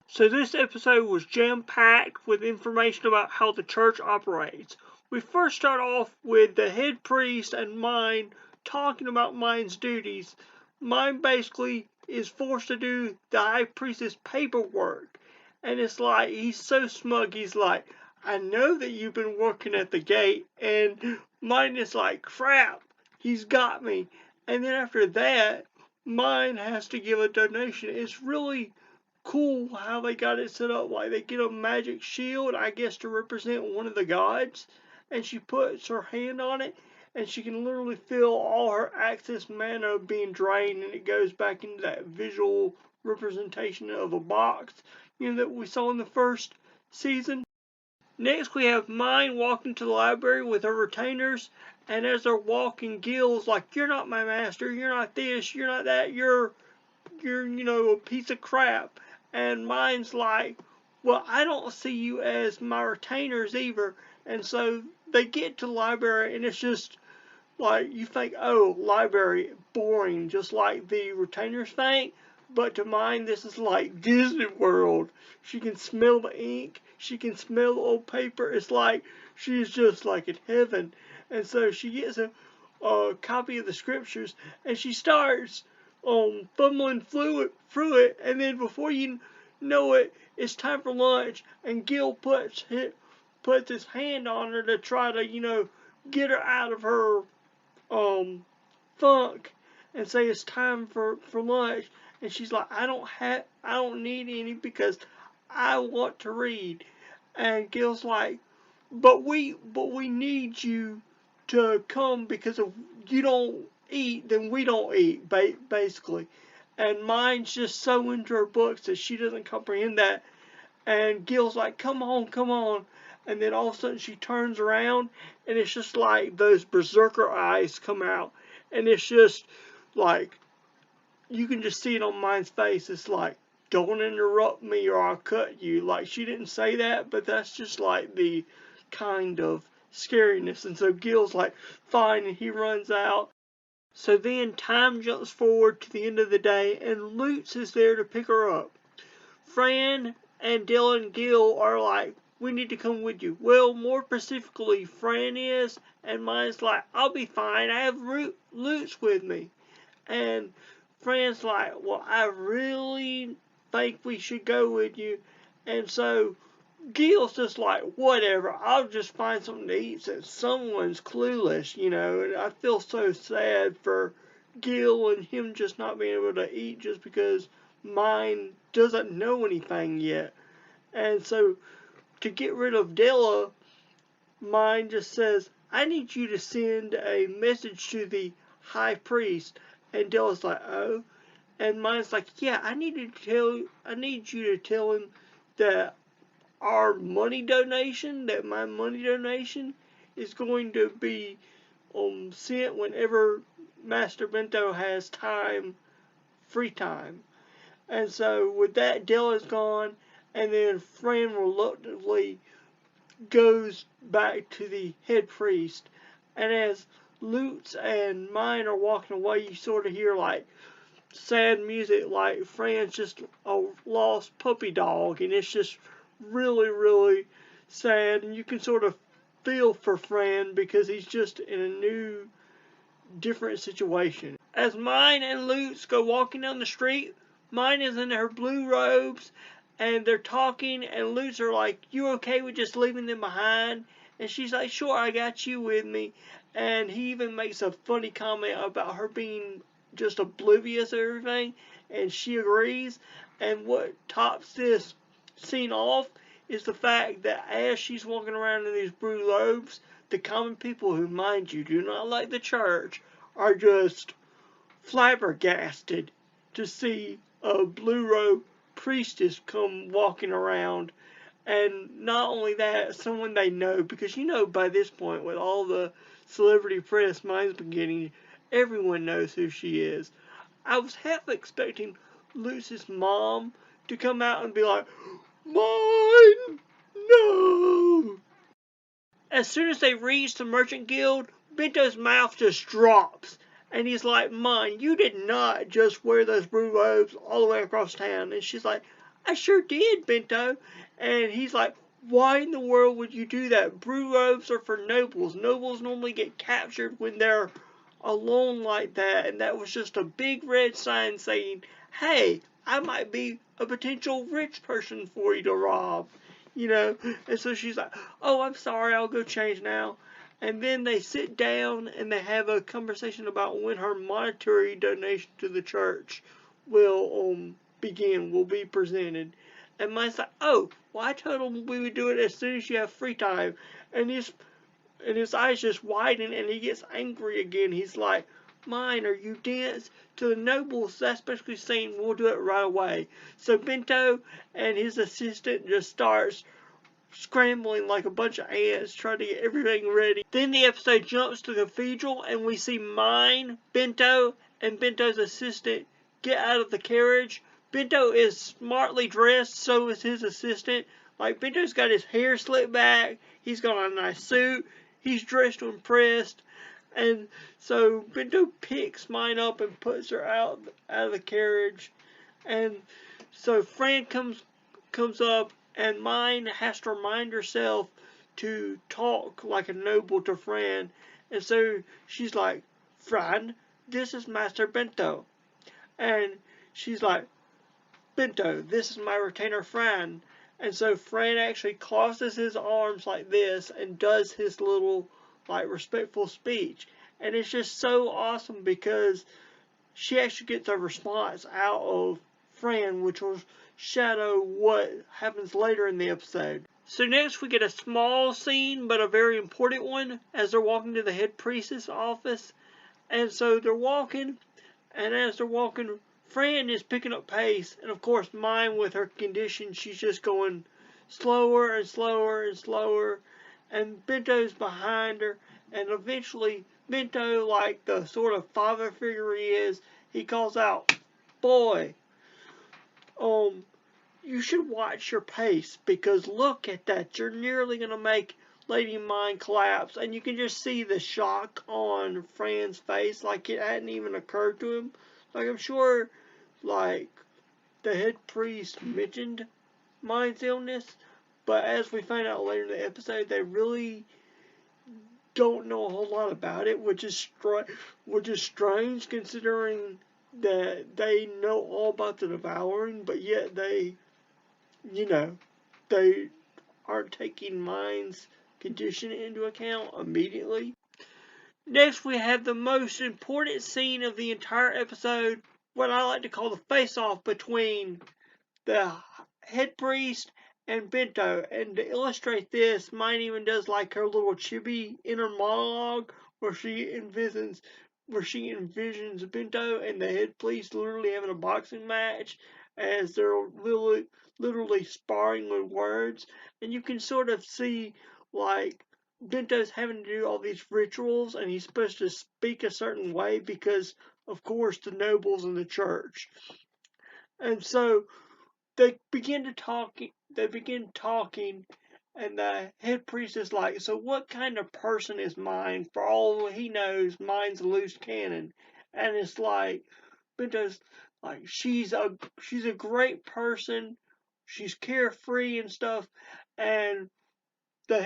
So this episode was jam-packed with information about how the church operates. We first start off with the head priest and Mine talking about Mine's duties. Mine basically is forced to do the high priestess paperwork. And it's like, he's so smug, he's like, I know that you've been working at the gate. And Mine is like, crap, he's got me. And then after that, Mine has to give a donation. It's really cool how they got it set up. Like, they get a magic shield, I guess, to represent one of the gods, and she puts her hand on it, and she can literally feel all her access mana being drained, and it goes back into that visual representation of a box, that we saw in the first season. Next, we have Mine walking to the library with her retainers, and as they're walking, Gil's like, "You're not my master. You're not this. You're not that. You're a piece of crap." And Mine's like, well, I don't see you as my retainers either. And so they get to the library, and it's just like, you think, oh, library, boring, just like the retainers think. But to Mine, this is like Disney World. She can smell the ink. She can smell the old paper. It's like she's just like in heaven. And so she gets a copy of the scriptures, and she starts fumbling through it, and then before you know it, it's time for lunch, and Gil puts his hand on her to try to, get her out of her funk and say it's time for lunch, and she's like, I don't need any because I want to read. And Gil's like, but we need you to come because if you don't eat, then we don't eat, basically. And Mine's just so into her books that she doesn't comprehend that. And Gil's like, come on, come on. And then all of a sudden she turns around, and it's just like those berserker eyes come out. And it's just like, you can just see it on Mine's face. It's like, don't interrupt me or I'll cut you. Like, she didn't say that, but that's just like the kind of scariness. And so Gil's like, fine, and he runs out. So then time jumps forward to the end of the day, and Lutz is there to pick her up. Fran and Dylan and Gil are like, we need to come with you. Well, more specifically, Fran is, and Mine's like, I'll be fine. I have Lutz with me. And Fran's like, well, I really think we should go with you. And so Gil's just like, whatever, I'll just find something to eat since someone's clueless, And I feel so sad for Gil and him just not being able to eat just because Mine doesn't know anything yet. And so to get rid of Della, Mine just says, I need you to send a message to the high priest. And Della's like, oh. And Mine's like, yeah, I need you to tell him that my money donation is going to be sent whenever Master Bento has free time. And so with that, Della's gone, and then Fran reluctantly goes back to the head priest. And as Lutz and Mine are walking away, you sort of hear like sad music, like Fran's just a lost puppy dog, and it's just really, really sad. And you can sort of feel for Fran because he's just in a new, different situation. As Mine and Lutz go walking down the street, Mine is in her blue robes, and they're talking, and Lutz are like, you okay with just leaving them behind? And she's like, sure, I got you with me. And he even makes a funny comment about her being just oblivious of everything, and she agrees. And what tops this scene off is the fact that as she's walking around in these blue robes, the common people who, mind you, do not like the church, are just flabbergasted to see a blue robe priestess come walking around. And not only that, someone they know, because by this point, with all the celebrity press Mine's been getting, everyone knows who she is. I was half expecting Lucy's mom to come out and be like, Mine! No! As soon as they reach the Merchant Guild, Bento's mouth just drops. And he's like, Mine, you did not just wear those blue robes all the way across town. And she's like, I sure did, Bento. And he's like, why in the world would you do that? Brew robes are for nobles. Nobles normally get captured when they're alone like that. And that was just a big red sign saying, hey, I might be a potential rich person for you to rob. You know? And so she's like, oh, I'm sorry, I'll go change now. And then they sit down and they have a conversation about when her monetary donation to the church will will be presented. And mine's like, oh, well, I told him we would do it as soon as you have free time. And his eyes just widen and he gets angry again. He's like, mine, are you dense? To the nobles, that's basically saying we'll do it right away. So Bento and his assistant just starts scrambling like a bunch of ants trying to get everything ready. Then the episode jumps to the cathedral and we see Mine, Bento, and Bento's assistant get out of the carriage. Bento is smartly dressed, so is his assistant. Like, Bento's got his hair slicked back, he's got a nice suit, he's dressed to impress. And so Bento picks Mine up and puts her out of the carriage. And so Fran comes up, and Mine has to remind herself to talk like a noble to Fran. And so she's like, Fran, this is Master Bento. And she's like, Bento, this is my retainer Fran. And so Fran actually crosses his arms like this and does his little, like, respectful speech. And it's just so awesome because she actually gets a response out of Fran, which will shadow what happens later in the episode. So next we get a small scene, but a very important one, as they're walking to the head priestess office. And so they're walking, and as they're walking, Fran is picking up pace, and of course Mine, with her condition, she's just going slower and slower and slower, and Bento's behind her, and eventually Bento, like the sort of father figure he is, he calls out, boy, you should watch your pace, because look at that, you're nearly going to make Lady Mine collapse. And you can just see the shock on Fran's face, like it hadn't even occurred to him. Like, I'm sure, like, the head priest mentioned Mine's illness, but as we find out later in the episode, they really don't know a whole lot about it, which is strange considering that they know all about the devouring, but yet they they aren't taking Mine's condition into account immediately. Next, we have the most important scene of the entire episode, what I like to call the face-off between the head priest and Bento. And to illustrate this, Mine even does like her little chibi inner monologue where she envisions Bento and the head priest literally having a boxing match as they're literally sparring with words. And you can sort of see, like, Bento's having to do all these rituals and he's supposed to speak a certain way because, of course, the nobles in the church. And so they begin talking, and the head priest is like, so what kind of person is Mine? For all he knows, Mine's a loose cannon. And it's like, Bento's like, she's a great person, she's carefree and stuff. And the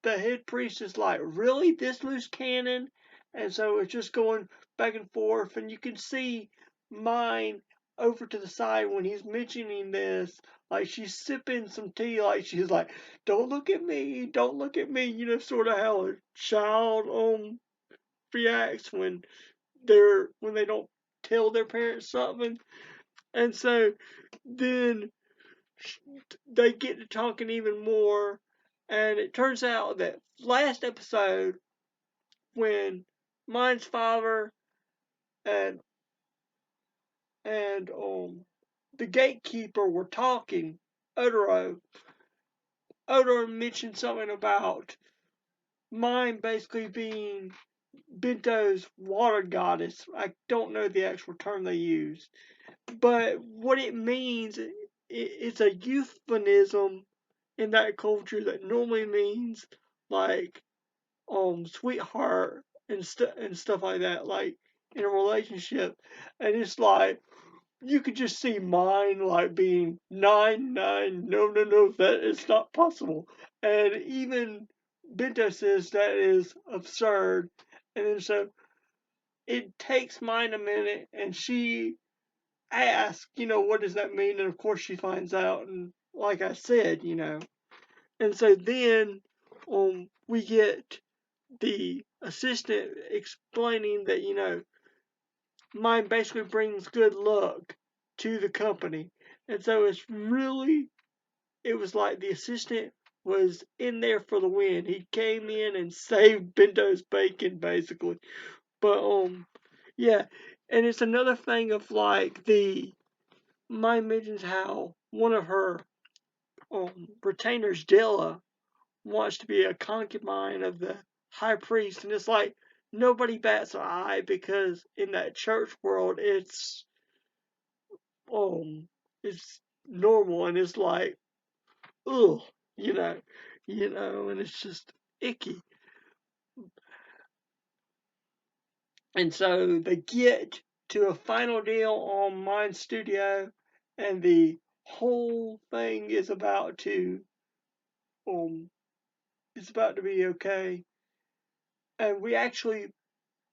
head priest is like, really, this loose cannon? And so it's just going back and forth, and you can see Mine over to the side when he's mentioning this, like she's sipping some tea, like she's like, don't look at me, don't look at me, sort of how a child reacts when they don't tell their parents something. And so then they get to talking even more, and it turns out that last episode, when Mine's father and the gatekeeper were talking, Otaro mentioned something about Mine basically being Bento's water goddess. I don't know the actual term they use, but what it means, it's a euphemism in that culture that normally means like sweetheart and stuff like that, like in a relationship. And it's like, you could just see mine like being 9, 9. No, no, no, that is not possible. And even Bento says that is absurd. And then so it takes mine a minute, and she asks, what does that mean? And of course she finds out, and like I said, And so then we get the assistant explaining that, mine basically brings good luck to the company. And so it was like the assistant was in there for the win. He came in and saved Bento's bacon, basically. But, yeah. And it's another thing of like mine mentions how one of her retainers, Della, wants to be a concubine of the high priest, and it's like nobody bats an eye because in that church world um it's normal, and it's like ugh, you know, and it's just icky. And so they get to a final deal on Mind Studio, and the whole thing um is about to be okay. And we actually,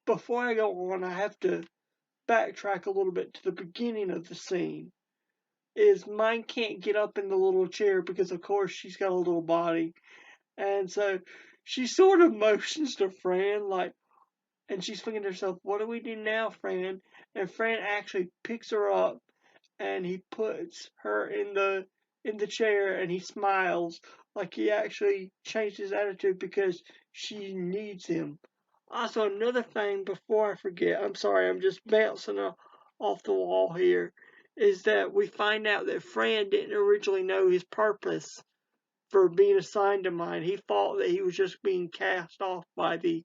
before I go on, I have to backtrack a little bit to the beginning of the scene. Is mine can't get up in the little chair because, of course, she's got a little body. And so she sort of motions to Fran, like, and she's thinking to herself, what do we do now, Fran? And Fran actually picks her up, and he puts her in the chair, and he smiles like he actually changed his attitude because she needs him. Also, another thing before I forget, I'm sorry, I'm just bouncing off the wall here, is that we find out that Fran didn't originally know his purpose for being assigned to mine. He thought that he was just being cast off by the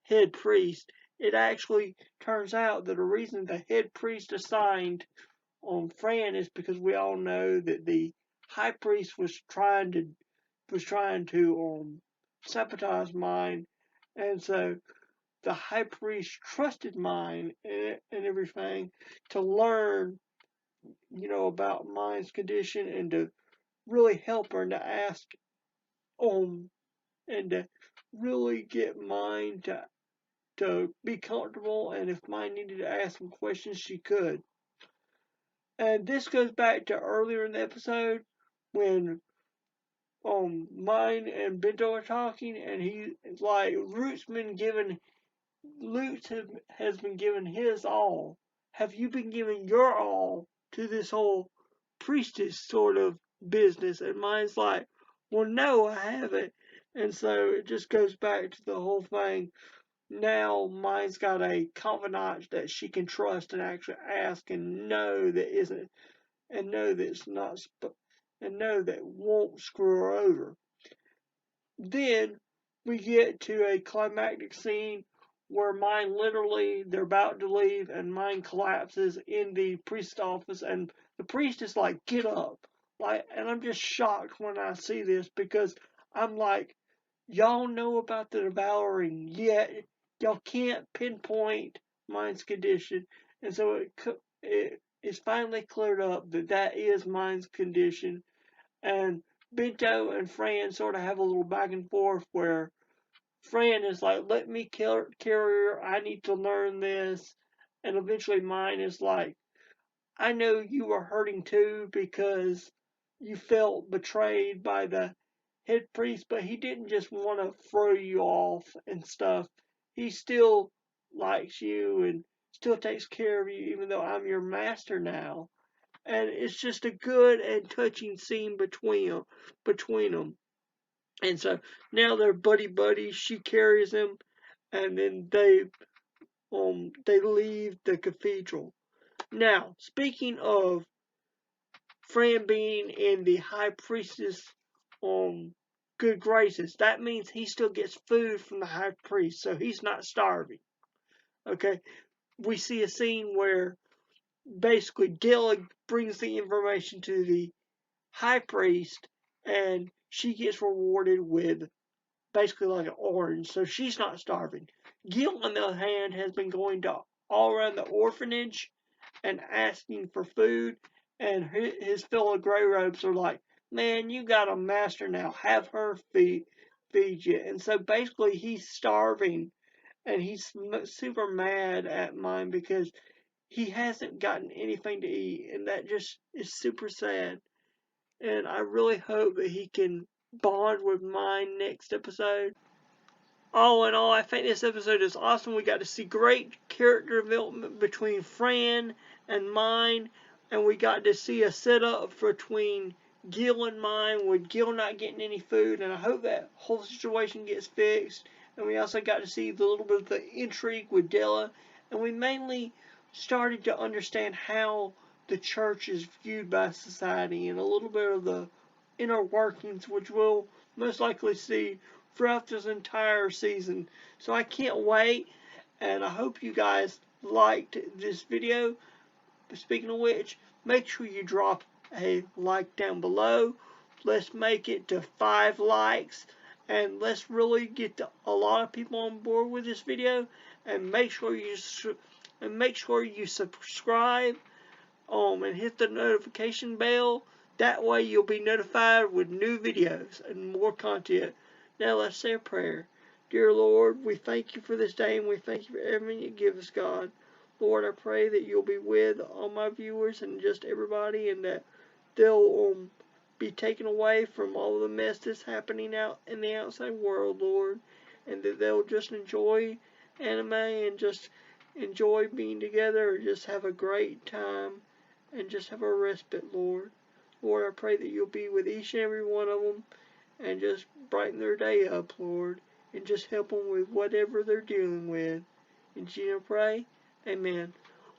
head priest. It actually turns out that the reason the head priest assigned on Fran is because we all know that the high priest was trying to sabotage mine, and so the high priest trusted mine and everything to learn, about mine's condition and to really help her and to ask and to really get mine to be comfortable, and if mine needed to ask some questions she could. And this goes back to earlier in the episode when mine and Bento are talking, and he like Lutz has been given his all. Have you been giving your all to this whole priestess sort of business? And mine's like, well, no, I haven't. And so it just goes back to the whole thing. Now mine's got a confidant that she can trust and actually ask and know that isn't, and know that it's not, and know that won't screw her over. Then we get to a climactic scene where mine literally, they're about to leave, and mine collapses in the priest's office, and the priest is like, get up. Like, and I'm just shocked when I see this because I'm like, y'all know about the devouring, yet y'all can't pinpoint mine's condition. And so it is finally cleared up that that is mine's condition, and Bento and Fran sort of have a little back and forth where Fran is like, let me carry her, I need to learn this. And eventually mine is like, I know you were hurting too because you felt betrayed by the head priest, but he didn't just want to throw you off and stuff. He still likes you and still takes care of you, even though I'm your master now. And it's just a good and touching scene between them. And so now they're buddy buddies. She carries him, and then they leave the cathedral. Now, speaking of Fran being in the high priestess good graces, that means he still gets food from the high priest, so he's not starving. Okay, we see a scene where basically Dylan brings the information to the high priest, and she gets rewarded with basically like an orange, so she's not starving. Gil, on the other hand, has been going to all around the orphanage and asking for food, and his fellow Grey Robes are like, man, you got a master now, have her feed you. And so basically he's starving, and he's super mad at mine because he hasn't gotten anything to eat, and that just is super sad. And I really hope that he can bond with mine next episode. All in all, I think this episode is awesome. We got to see great character development between Fran and mine, and we got to see a setup between Gil and mine, with Gil not getting any food, and I hope that whole situation gets fixed. And we also got to see the little bit of the intrigue with Della, and we mainly started to understand how the church is viewed by society, and a little bit of the inner workings, which we'll most likely see throughout this entire season. So I can't wait, and I hope you guys liked this video. Speaking of which, make sure you drop a like down below. Let's make it to 5 likes, and let's really get a lot of people on board with this video. And make sure you subscribe, and hit the notification bell. That way you'll be notified with new videos and more content. Now let's say a prayer. Dear Lord, we thank you for this day, and we thank you for everything you give us, God. Lord, I pray that you'll be with all my viewers and just everybody, and that they'll be taken away from all the mess that's happening out in the outside world, Lord, and that they'll just enjoy anime and just enjoy being together, or just have a great time and just have a respite, Lord. Lord, I pray that you'll be with each and every one of them and just brighten their day up, Lord, and just help them with whatever they're dealing with. In Jesus' name I pray, amen.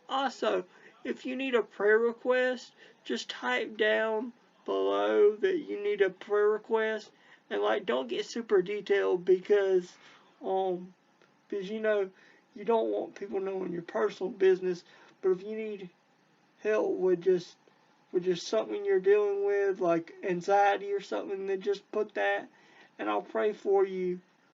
Also, if you need a prayer request, just type down below that you need a prayer request, and don't get super detailed because you know you don't want people knowing your personal business. But if you need help with just something you're dealing with, like anxiety or something, then just put that, and I'll pray for you